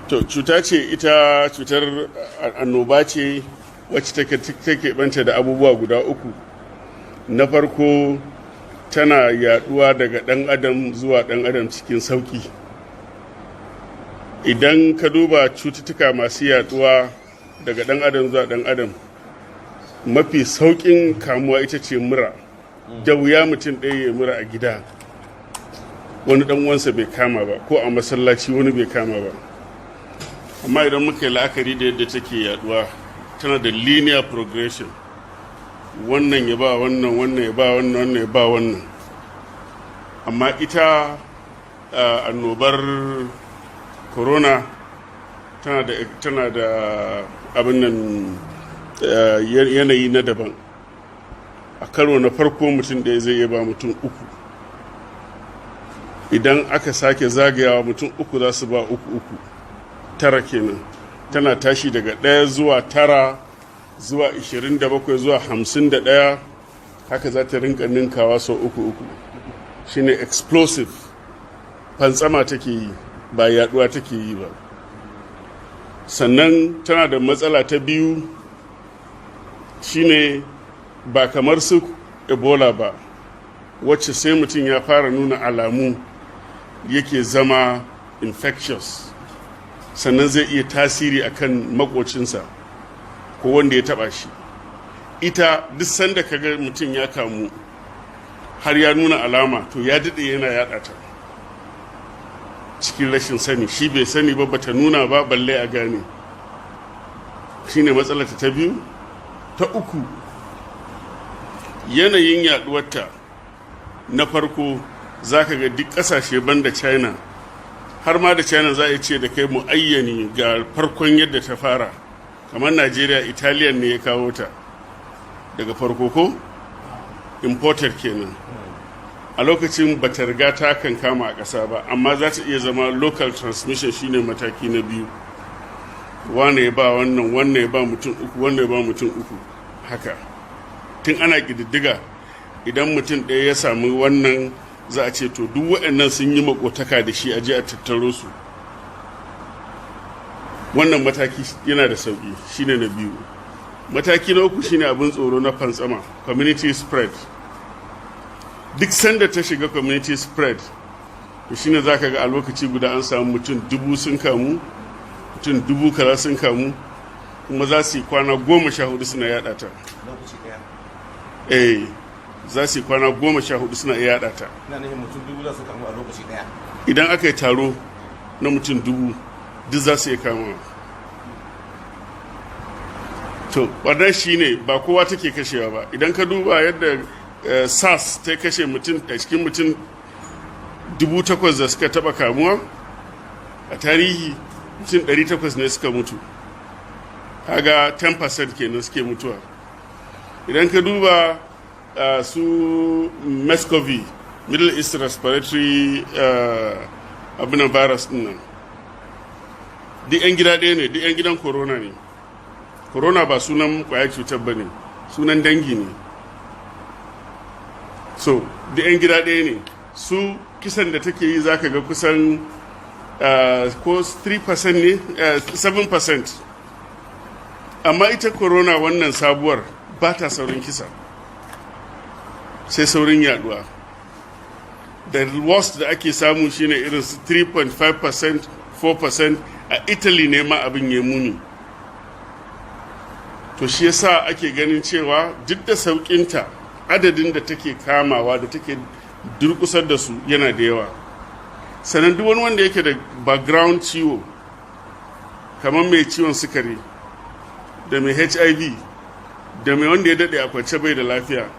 To cuta ce, ita cutar annoba ce wacce take banta da abubuwa guda uku. Na farko, tana yaduwa daga ɗan adam zuwa ɗan adam cikin sauki. Idan ka duba cututtuka masu yaduwa daga ɗan adam zuwa ɗan adam, mafi sauƙin kamuwa ita ce mura. Da wuya mutum ɗaya ya mura a gida wani ɗan uwansa bai kama ba, ko a masallaci wani bai kama ba. Amma idan muka yi la'akari da yadda take yaduwa, tana da linear progression. Wannan ya ba wannan, wannan ya ba wannan, wannan ya ba wannan. Amma ita annobar corona tana da abin nan yanayi na daban. A karo na farko mutum ɗaya zai iya ba mutum uku. Idan aka sake zagayawa mutum uku za su ba uku. Tara kenan. Tana tashi daga 1 zuwa 9 zuwa 27 zuwa 51, haka za ta rinka ninkawa sau uku. Shine explosive. Fantsama take yi, ba yaduwa take yi ba. Sannan tana da matsala ta biyu, shine ba kamar su Ebola ba, wacce sai mutum ya fara nuna alamu yake zama infectious, sannan zai iya tasiri akan makocinsa ko wanda ya taba shi. Ita duk sanda kaga mutum ya kamu har ya nuna alama, to ya dade yana yada ta cikin rashin sani. Shi bai sani ba, bata nuna ba balle a gane. Shine matsalar ta biyu. Ta uku, yanayin yaduwarta. Na farko, zaka ga duk kasashe banda China, har ma da China za a ce da kai muayyani ga farkon yadda ta fara. Kamar Najeriya, Italian ne ya kawo ta daga farko, ko imported kenan. A lokacin bata riga ta kan kama a ƙasa ba, amma za ta iya zama local transmission, shine mataki na biyu. Wane ya ba wannan, wannan ya ba mutum uku, wannan ya ba mutum uku, haka. Tun ana ƙididdiga, idan mutum ɗaya ya sami wannan, za a ce to duk waɗannan sun yi makotaka da shi, a je a tattaro su. Wannan mataki yana da sauƙi, shine na biyu. Mataki na uku shine abin tsoro na fantsama, community spread. Duk sanda ta shiga community spread, to shine zaka ga a lokaci guda an samu mutum 1000 sun kamu, mutum 1000 kaza sun kamu, kuma za su yi kwana 14 suna yada ta. Za su yi kwana 14 suna yada ta. Ina nufin mutum 1000 za su kamu a lokaci daya. Idan aka yi taro na mutum 1000, duk za su yi kama. To wannan shine ba kowa take kashewa ba. Idan ka duba yadda SARS ta kashe mutum a cikin mutum 8,000 da suka taba kamuwa a tarihi, mutum 800 ne suka mutu. Kaga 10% kenan suke mutuwa. Idan ka duba su MERS-CoV, Middle East Respiratory abin virus din nan, duk 'yan gida ɗaya ne, duk 'yan gidan corona ne. Corona ba sunan kwayar cutar ba ne, sunan dangi ne. So duk 'yan gida ɗaya ne. Su kisan da take yi zaka ga kusan ko 3% ne, 7%. Amma ita corona wannan sabuwar ba ta saurin kisa, sai saurin yaduwa. The worst da ake samu shine irin 3.5%, 4%. A Italy ne ma abin ya muni. To shi yasa ake ganin cewa duk da sauƙinta, adadin da take kamawa, da take durkusar da su yana da yawa. Sannan duk wani wanda yake da background ciwo, kamar mai ciwon sukari, da mai HIV, da mai wanda ya daɗe a kwance bai da lafiya,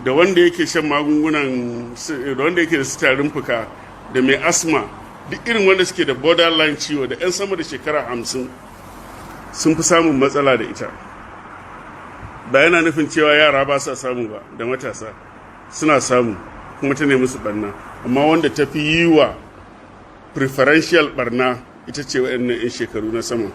da wanda yake shan magungunan, da wanda yake da sitarin fuka, da mai asma, duk irin wanda suke da borderline ciwo, da 'yan sama da shekara 50 sun fi samun matsala da ita. Ba yana nufin cewa yara ba sa samu ba, da matasa suna samu, kuma ta nemi su barna. Amma wanda ta fi yi wa preferential barna ita ce waɗannan 'yan shekaru na sama.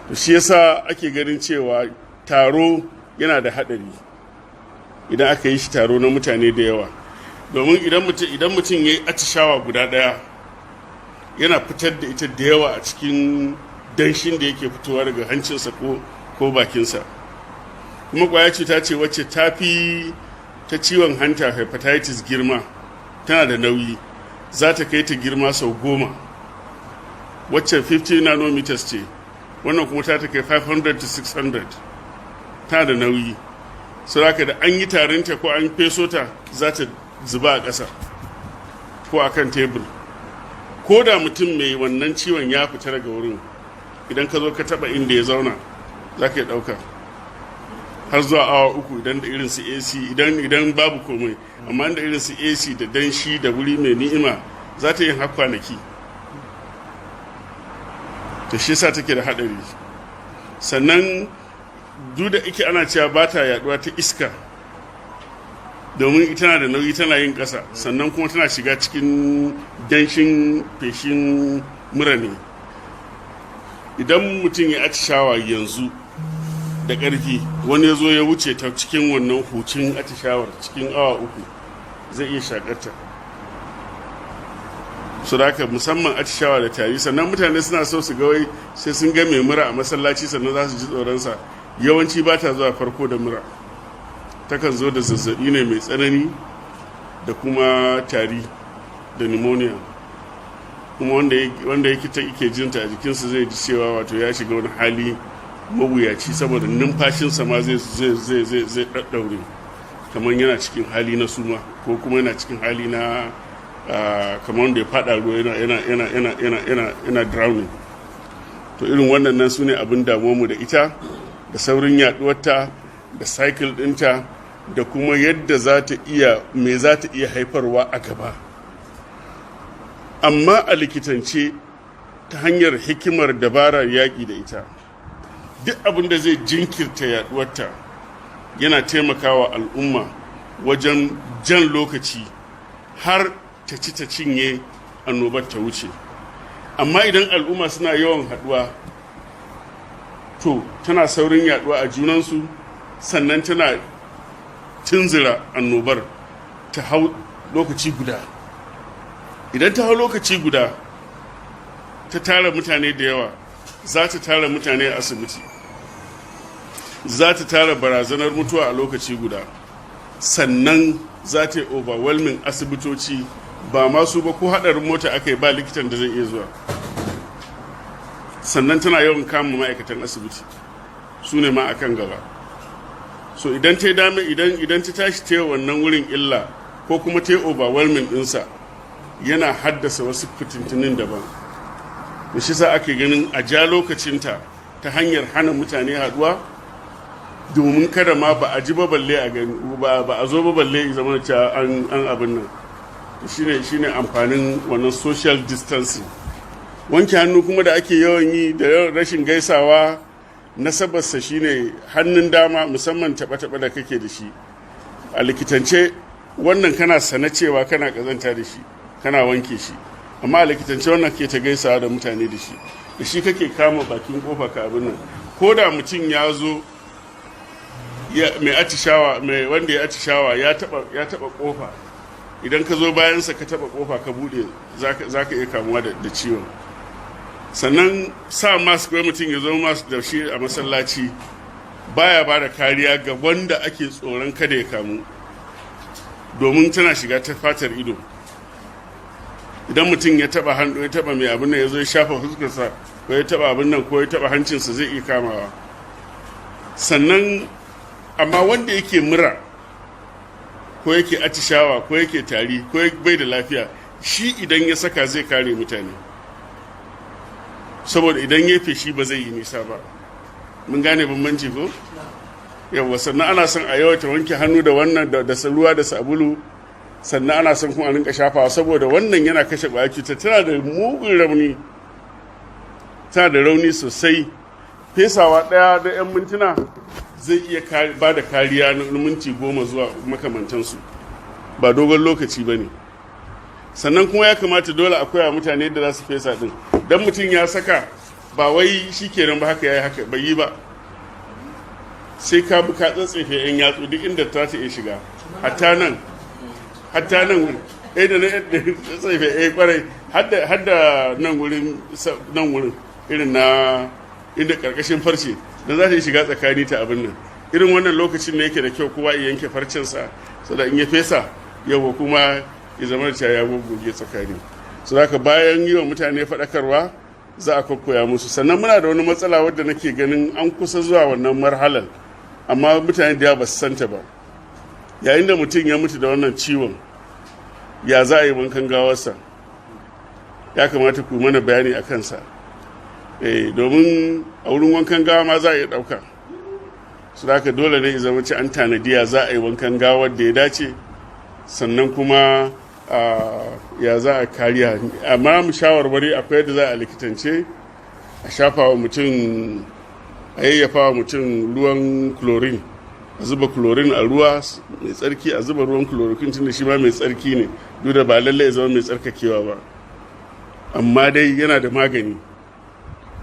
To shi yasa ake ganin cewa taro yana da haɗari idan aka yi shi taro na mutane da yawa. Domin idan mutum ya yi atishawa guda ɗaya, yana fitar da ita da yawa a cikin danshin da yake fitowa daga hancinsa ko bakinsa. Kuma ƙwaya cuta ce wacce ta fi ta ciwon hanta hepatitis girma, tana da nauyi, za ta kai ta girma sau 10, wacce 50 nanometers ce, wannan kuma ta kai 500 to 600, tana da nauyi. Saboda da an yi tarinta ko an feso ta za ta zuba a ƙasa ko a kan tebur. Ko da mutum mai wannan ciwon ya fita daga wurin, idan ka zo ka taba inda ya zauna za ka yi ɗauka har zuwa awa 3 idan da irin su AC, idan babu komai, amma da irin su AC da danshi da wuri mai ni'ima za ta yi har kwanaki. ta shi sa take da haɗari. Sannan duk da ike ana cewa ba ta yaduwa ta iska, domin ita na da nauyi, tana yin ƙasa, sannan kuma tana shiga cikin danshin feshin mura ne. Idan mutum ya atishawa yanzu da ƙarfi, wani ya zo ya wuce ta cikin wannan hucin atishawar cikin awa 3 zai iya shakarta. su da haka musamman atishawa da tari. Sannan mutane suna so su ga wai sai sun ga mai mura a masallaci sannan za su ji tsoronsa. Yawanci ba ta zuwa farko da mura, takan zo da zazzabi ne mai tsanani da kuma tari da pneumonia, kuma wanda yake jinta a jikinsa zai ji cewa wato ya shiga wani hali mawuyaci, saboda numfashinsa ma zai ɗaɗɗaure kamar yana cikin hali na suma, ko kuma yana cikin hali na kamar wanda ya faɗa ruwa yana drowning. To irin wannan nan su ne abin damuwarmu da ita, da saurin yaduwarta, da cycle ɗinta, da kuma yadda za ta iya haifarwa a gaba. Amma a likitance, ta hanyar hikimar dabarar yaƙi da ita, duk abin da zai jinkirta yaduwarta yana taimakawa al'umma wajen jan lokaci har ta ci ta cinye annobar ta wuce. Amma idan al'umma suna yawan haduwa, to tana saurin yaduwa a junansu, sannan tana tunzura annobar ta hau lokaci guda. Idan ta hau lokaci guda, ta tara mutane da yawa, za ta tara mutane a asibiti, za ta tara barazanar mutuwa a lokaci guda, sannan za ta yi overwhelming asibitoci, ba masu ba ko haɗarin mota aka yi ba likitan da zai iya zuwa. Sannan tana yawan kama ma'aikatan asibiti, su ne ma akan gaba. So idan ta idan ta tashi ta yi wannan wurin illa, ko kuma ta yi overwhelming ɗinsa, yana haddasa wasu fitintunin daban. Da shi sa ake ganin a ja lokacinta ta hanyar hana mutane haduwa, domin kada ma ba a ji ba balle a gani, ba a zo ba balle zama cewa an abin nan. Shine amfanin wannan social distancing. Wanke hannu kuma da ake yawan yi da rashin gaisawa, nasabarsa shine hannun dama, musamman taɓa-taɓa da kake da shi. A likitance wannan kana sana cewa kana ƙazanta da shi, kana wanke shi, amma a likitance wannan ke ta gaisawa da mutane da shi kake kama bakin kofa ka abin nan. Ko da mutum ya zo wanda ya atishawa ya taba kofa, idan ka zo bayansa ka taba kofa ka bude, za ka iya kamuwa da ciwon. Sannan sa mask, wai mutum ya zo mask da shi a masallaci, baya ba da kariya ga wanda ake tsoron kada ya kamu, domin tana shiga ta fatar ido. Idan mutum ya taba hannu, ya taba mai abin nan, ya zo ya shafa fuskarsa, ko ya taba abin nan, ko ya taba hancinsa, zai iya kamawa. Sannan amma wanda yake mura, ko yake atishawa, ko yake tari, ko bai da lafiya, shi idan ya saka zai kare mutane, saboda idan ya feshi ba zai yi nisa ba. Mun gane bambanci ko? Yawwa. Sannan ana son a yawaita wanke hannu da wannan da ruwa da sabulu, sannan ana son kuma a rinka shafawa, saboda wannan yana kashe ƙwayar cutar. Tana da mugun rauni, tana da rauni sosai. Fesawa ɗaya da 'yan mintuna zai iya ba da kariya na minti 10 zuwa makamantansu, ba dogon lokaci ba ne. Sannan kuma ya kamata dole a koya mutane da za su fesa ɗin. Don mutum ya saka, ba wai shi kenan ba, haka ya yi haka, bai yi ba. Sai ka bi ka tsatsefe 'yan yatsu duk inda ta iya shiga, hatta nan ɗaya da na tsaife kwarai, hadda nan wurin irin na inda karkashin farce da za ta yi shiga tsakani ta abin nan irin wannan lokacin ne yake da kyau kowa ya yanke farcensa saboda in ya fesa yawa kuma ya zama da ya goge tsakani su haka bayan yi wa mutane faɗakarwa za a koya musu sannan muna da wani matsala wadda nake ganin an kusa zuwa wannan marhalar amma mutane da ya ba su santa ba yayin da mutum ya mutu da wannan ciwon ya za a yi wankan gawarsa ya kamata ku mana bayani a kansa domin a wurin wankan gawa ma za a iya ɗauka su haka dole ne zama ci an tanadiya za a yi wankan gawar da ya dace sannan kuma ya za a kariya amma mu shawarwari akwai yadda za a likitance a shafa wa mutum a yayyafa wa mutum ruwan chlorine a zuba chlorine a ruwa mai tsarki a zuba ruwan chloroquine tun da shi ma mai tsarki ne duk da ba lallai ya zama mai tsarkakewa ba amma dai yana da magani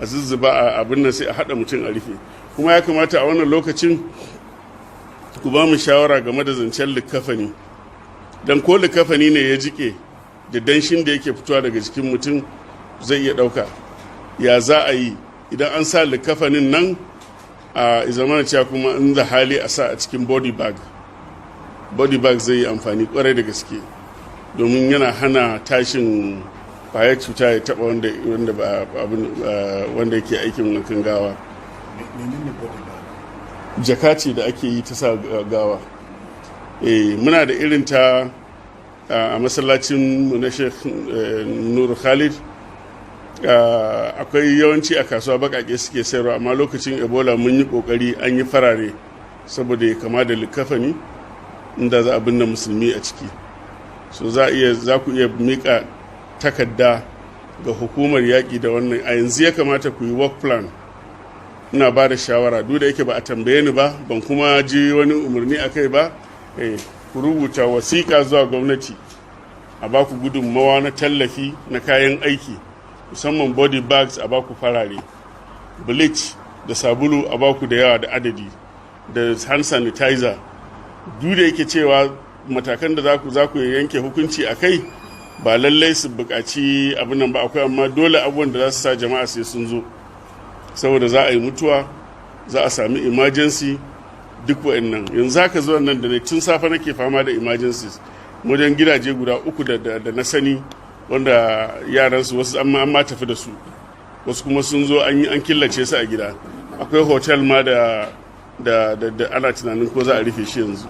a zuzzuba a abin nan sai a haɗa mutum a rufe kuma ya kamata a wannan lokacin ku ba mu shawara game da zancen likafani don ko likafani ne ya jike da danshin da yake fitowa daga jikin mutum zai iya ɗauka ya za a yi idan an sa likafanin nan a zamana cewa kuma in da hali a sa a cikin body bag zai yi amfani kwarai da gaske domin yana hana tashin kwayar cuta ya taba wanda yake aikin wankan gawa jaka ce da ake yi ta sa gawa muna da irin ta a masallacin mu na Sheikh Nur Khalid akwai yawanci a kasuwa bakake suke sayarwa amma lokacin Ebola mun yi kokari an yi farare saboda ya kama da likafani inda za a binne musulmi a ciki so za ku iya mika takarda ga hukumar yaƙi da wannan a yanzu ya kamata ku yi work plan ina ba da shawara duk da yake ba a tambaye ni ba ban kuma ji wani umarni a kai ba ku rubuta wasiƙa zuwa gwamnati a baku gudunmawa na tallafi na kayan aiki musamman body bags a baku farare bleach da sabulu a baku da yawa da adadi da hand sanitizer duk da yake cewa matakan da za ku yanke hukunci a kai ba lallai su buƙaci abin nan ba akwai amma dole abubuwan da za su sa jama'a sai sun zo saboda za a yi mutuwa za a sami emergency duk wa'annan yanzu haka zuwa nan da ne tun safe nake fama da emergencies wajen gidaje guda 3 da na sani wanda yaransu wasu an ma tafi da su wasu kuma sun zo an killace su a gida akwai hotel ma da ana tunanin ko za a rufe shi yanzu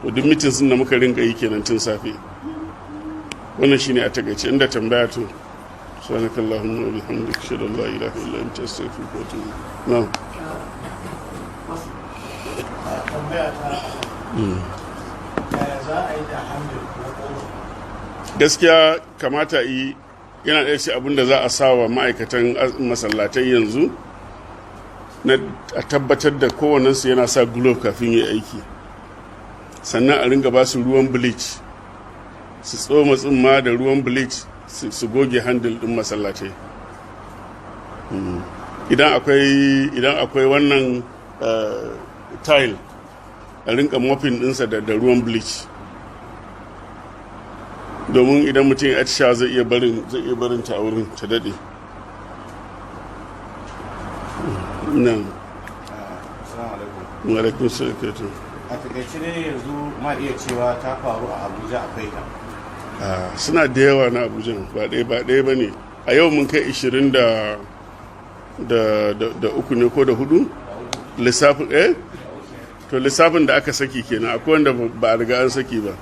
to duk mitin sun da muka rinka yi kenan tun safe wannan shine a takaice inda tambaya to subhanakallahumma wa bihamdika ashhadu an la ilaha illa anta astaghfiruka wa atubu na'am gaskiya kamata yi yana ɗaya ce abin da za a sa wa ma'aikatan masallatai yanzu na a tabbatar da kowannensu yana sa glove kafin yi aiki sannan a ringa ba su ruwan bleach su tsoma tsumma da ruwan bleach su goge handle ɗin masallatai idan akwai wannan tile a rinka mopping ɗinsa da ruwan bleach domin idan mutum ya atisha zai iya barin ta a wurin ta daɗe nan alaikun sarkatu a takaice ne yanzu ma iya cewa ta faru a abuja akwai ta suna da yawa na abuja ba ɗaya ba ne a yau mun kai 20 da uku ne ko da 4 lissafin to lissafin da aka saki kenan akwai wanda ba a riga an saki ba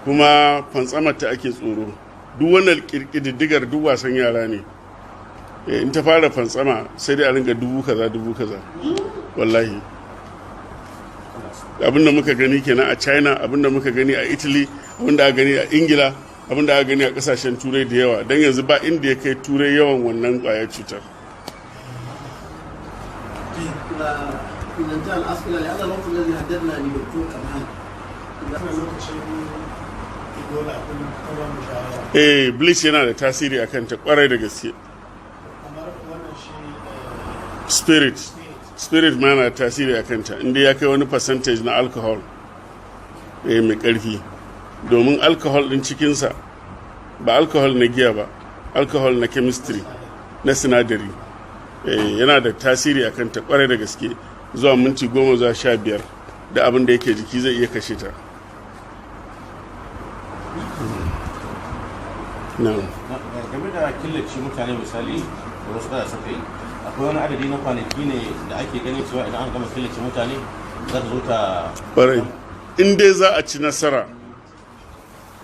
kuma fantsamar ta ake tsoro duk wannan ƙididdigar duk wasan yara ne in ta fara fantsama sai dai a ringa dubu kaza wallahi abinda muka gani kenan a china abinda muka gani a italy abinda aka gani a ingila abinda aka gani a kasashen turai da yawa don yanzu ba inda ya kai turai yawan wannan kwayar cutar bleach yana da tasiri akan ta kwarai da gaske spirit ma yana da tasiri akan ta inda ya kai wani percentage na alcohol mai karfi domin alcohol din cikinsa ba alcohol na giya ba, alcohol na chemistry, na sinadari. Yana da tasiri a kanta kwarai da gaske, zuwa minti 10 zuwa 15 da abin da yake jiki zai iya kashe ta. Game da killace mutane misali da wasu kada suka yi, akwai wani adadi na kwanaki ne da ake ganin cewa idan an gama killace mutane za ta zo ta kwarai. In dai za a ci nasara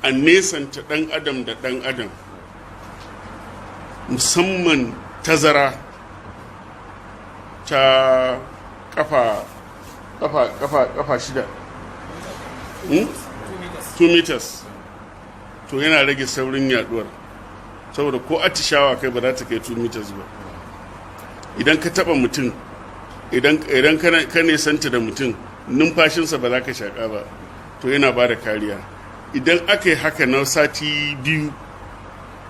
a nesanta ɗan adam da ɗan adam, musamman tazara ta kafa 6 2 meters, to yana rage saurin yaduwar, saboda ko atishawa kai ba za ta kai 2 meters ba. Idan ka taba mutum, idan ka nesanta da mutum, numfashinsa ba za ka shaƙa ba, to yana ba da kariya. Idan aka yi haka na sati 2,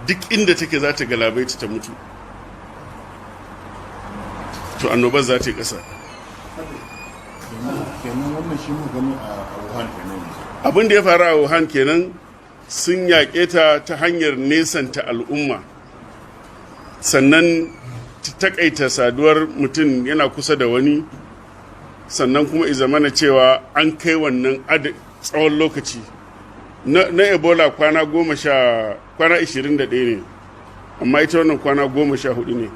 duk inda take za ta galabaita ta mutu, to annobar za ta yi ƙasa. Abin da ya faru a Wuhan kenan, sun yaƙe ta hanyar nesanta al'umma, sannan takaita saduwar mutum yana kusa da wani, sannan kuma izamana cewa an kai wannan tsawon lokaci na ebola kwana 21 ne, amma ita wannan kwana 14 ne.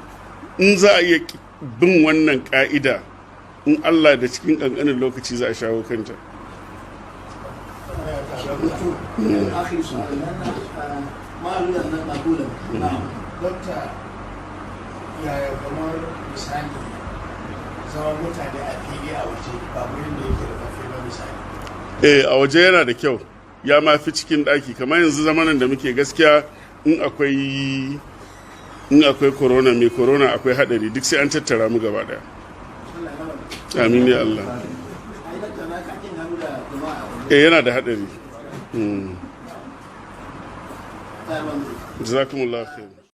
In za a iya bin wannan ka'ida, in Allah da cikin ƙanƙanin lokaci za a shawo kanta. Yaya kamar misali zama mutane a fili a waje ba wurin da yake da kafe ba misali? A waje yana da kyau, ya ma fi cikin ɗaki. Kamar yanzu zamanin da muke, gaskiya in akwai corona, mai corona akwai haɗari, duk sai an tattara mu gaba ɗaya. Amin ya Allah. Yana da haɗari. Jazakumullahu khair.